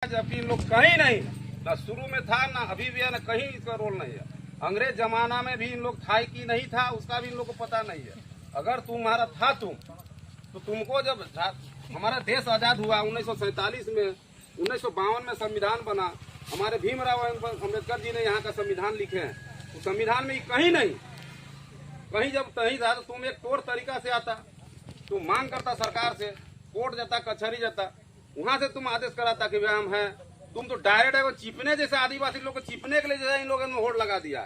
जबकि इन लोग कहीं नहीं, ना शुरू में था ना अभी भी है, ना कहीं इसका रोल नहीं है। अंग्रेज जमाना में भी इन लोग था कि नहीं था उसका भी इन लोग को पता नहीं है। अगर तुम्हारा था तो तुमको जब हमारा देश आजाद हुआ 1947 में, 1952 में संविधान बना, हमारे भीमराव अम्बेडकर जी ने यहाँ का संविधान लिखे हैं। तो संविधान में कहीं नहीं, कहीं जब कहीं था तो तुम एक तौर तरीका से आता, तुम मांग करता सरकार से, कोर्ट जाता, कचहरी जाता, वहां से तुम आदेश कराता कि भाई हम हैं। तुम तो डायरेक्ट है वो चिपने जैसे आदिवासी लोग को चिपने के लिए जैसे इन लोगों ने होड़ लगा दिया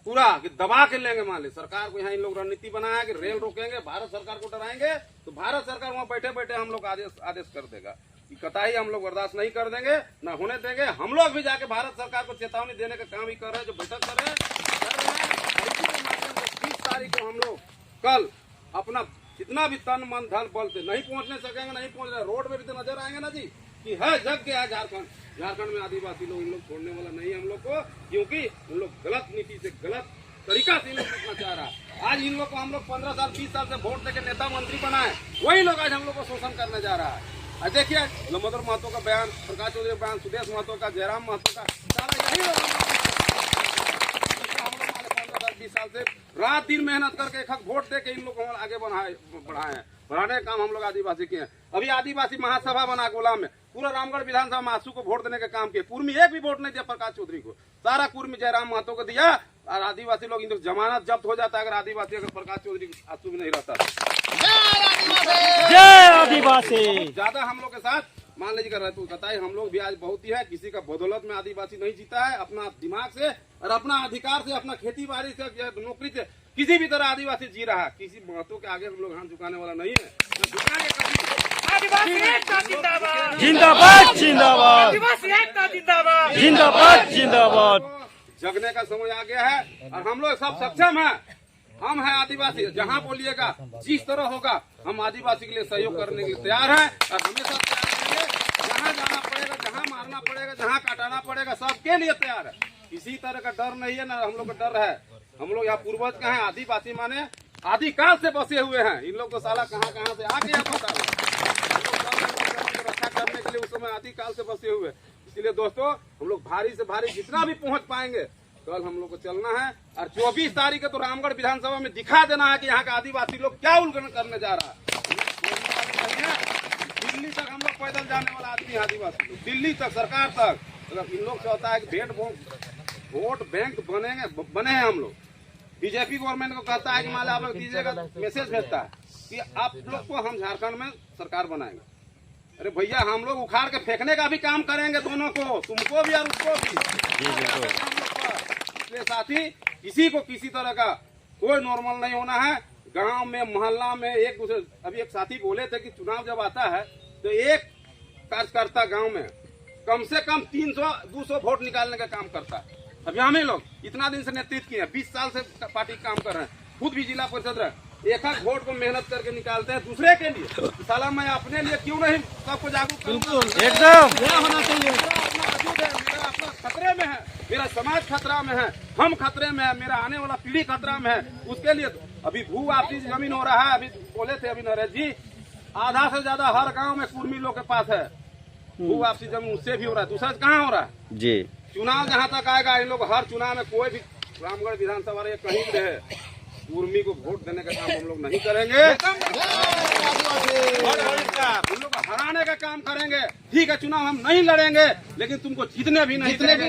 पूरा कि दबा के लेंगे। मान ले सरकार को यहाँ इन लोग रणनीति बनाया कि रेल रोकेंगे, भारत सरकार को डराएंगे, तो भारत सरकार वहाँ बैठे बैठे हम लोग आदेश कर देगा कि कतई हम लोग बर्दाश्त नहीं कर देंगे, ना होने देंगे। हम लोग भी जाके भारत सरकार को चेतावनी देने का काम ही कर रहे हैं, जो बैठक कर रहे हैं। 30 तारीख को हम लोग कल अपना जितना भी तन मन धन बल से नहीं पहुंचने सकेंगे, नहीं पहुंच रहे, रोड में भी तो नजर आएंगे ना जी कि है जग गया झारखंड में आदिवासी लोग। इन लोग छोड़ने वाला नहीं है हम लोग को, क्योंकि उन लोग गलत नीति से गलत तरीका से इन लोग करना चाह रहा है। आज इन लोग को हम लोग 15 साल 20 साल से वोट देके नेता मंत्री बनाए, वही लोग आज हम लोग को शोषण करने जा रहा है। देखिए लंबोदर महतो का बयान, प्रकाश चौधरी का बयान, सुदेश महतो का, जयराम महतो का, सारा यही लोग 20 साल से रात दिन मेहनत करके एक वोट दे के इन लोग को आगे बढ़ाए हैं। बढ़ाने का काम हम लोग आदिवासी किए हैं। अभी आदिवासी महासभा बना गोला में, पूरा रामगढ़ विधानसभा में आंसू को वोट देने का काम किया। कुर्मी एक भी वोट नहीं दिया प्रकाश चौधरी को, सारा कुर्मी जयराम महतो को दिया। और आदिवासी लोग इन जमानत जब्त हो जाता है अगर आदिवासी अगर प्रकाश चौधरी आंसू में नहीं रहता। जय आदिवासी। ज्यादा हम लोग के साथ मान लीजिए कर रहे तो बताइए, हम लोग भी आज बहुत ही है, किसी का बदौलत में आदिवासी नहीं जीता है। अपना दिमाग से और अपना अधिकार से, अपना खेती बाड़ी से, नौकरी से किसी भी तरह आदिवासी जी रहा है। किसी महत्व के आगे हम लोग हाथ झुकाने वाला नहीं है। जिंदाबाद जिंदाबाद जिंदाबाद जिंदाबाद। जगने का समय आ गया है और हम लोग सब सक्षम है। हम हैं आदिवासी, जहाँ बोलिएगा जिस तरह होगा हम आदिवासी के लिए सहयोग करने के लिए तैयार हैं और हमेशा तैयार रहेंगे। जहाँ जाना पड़ेगा, जहाँ मारना पड़ेगा, जहाँ काटाना पड़ेगा, सबके लिए तैयार है। किसी तरह का डर नहीं है, ना हम लोग का डर है। हम लोग यहाँ पूर्वज का है, आदिवासी माने आदिकाल से बसे हुए हैं। इन लोग को साला कहाँ से आके यहाँ पता है। रक्षा करने के लिए उस समय आदिकाल से बसे हुए। इसलिए दोस्तों हम लोग भारी से भारी जितना भी पहुँच पाएंगे कल हम लोग को चलना है। और 24 तारीख को तो रामगढ़ विधानसभा में दिखा देना है कि यहाँ का आदिवासी लोग क्या उल्लंघन करने जा रहा है। दिल्ली तक हम लोग पैदल जाने वाला आदमी आदिवासी लोग, दिल्ली तक, सरकार तक। अगर इन लोग से होता है कि वोट बैंक बने हैं हम लोग। बीजेपी गवर्नमेंट को कहता है कि मान लो आप लोग दीजिएगा, मैसेज भेजता है कि आप लोग को हम झारखंड में सरकार बनाएंगे। अरे भैया हम लोग उखाड़ के फेंकने का भी काम करेंगे, दोनों को, तुमको भी और उसको भी। इसलिए साथी किसी को किसी तरह का कोई नॉर्मल नहीं होना है। गांव में, मोहल्ला में एक दूसरे, अभी एक साथी बोले थे कि चुनाव जब आता है तो एक कार्यकर्ता गांव में कम से कम 300-200 वोट निकालने का काम करता है। अभी हम ही लोग इतना दिन से नेतृत्व किए हैं, 20 साल से पार्टी काम कर रहे हैं, खुद भी जिला परिषद रहे। एक वोट को मेहनत करके निकालते हैं दूसरे के लिए। साला मैं अपने लिए क्यों नहीं सबको जागरूक करूंगा? एकदम होना चाहिए। मेरा अपना खतरे में है, मेरा समाज खतरा में है, हम खतरे में है, मेरा आने वाला पीढ़ी खतरा में है। उसके लिए अभी भू वापसी जमीन हो रहा है। अभी बोले थे अभी नरेश जी, आधा से ज्यादा हर गांव में कुर्मी लोग के पास है भू वापसी जमीन, उससे भी हो रहा है। दूसरा कहाँ हो रहा है जी। चुनाव जहाँ तक आएगा इन लोग हर चुनाव में कोई भी रामगढ़ विधानसभा कहीं भी रहे, कुर्मी को वोट देने का काम हम लोग नहीं करेंगे। उन लोग को हराने का काम करेंगे। ठीक है चुनाव हम नहीं लड़ेंगे, लेकिन तुमको जीतने भी नहीं देंगे।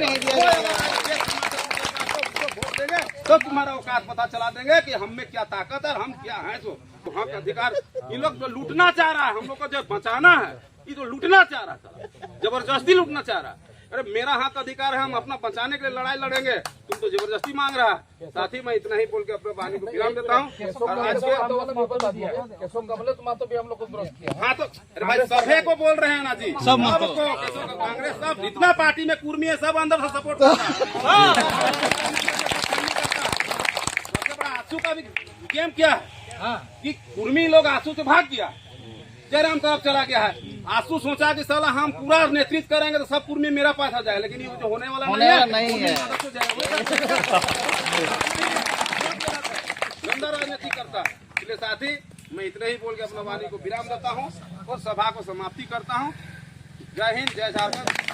वोट देंगे तो तुम्हारा औकात पता चला देंगे कि हम में क्या ताकत है, हम क्या है। तो हक अधिकार इन लोग तो लूटना चाह रहा है। हम लोग को जो बचाना है ये तो लूटना चाह रहा था, जबरदस्ती लूटना चाह रहा है। अरे मेरा हक अधिकार है, हम अपना बचाने के लिए लड़ाई लड़ेंगे, तुम तो जबरदस्ती मांग रहा है। साथ ही मैं इतना ही बोल के अपने वाणी को विराम देता हूँ। हाँ तो अरे भाई सभी को बोल रहे हैं ना जी, सबको, कांग्रेस सब जितना पार्टी में कुर्मी है सब अंदर से सपोर्ट कर रहा है। सबसे बड़ा आंसू का भी गेम क्या है कि कुर्मी लोग आंसू से भाग गया, जयराम साहब चला गया है। आंसू सोचा कि साला हम पूरा नेतृत्व करेंगे तो सब कुर्मी मेरा पास आ जाए, लेकिन ये जो होने वाला नहीं है। गंदा राजनीति करता है। इसलिए साथी मैं इतना ही बोल के अपना वाणी को विराम देता हूँ और सभा को समाप्ति करता हूँ। जय हिंद, जय झारखंड।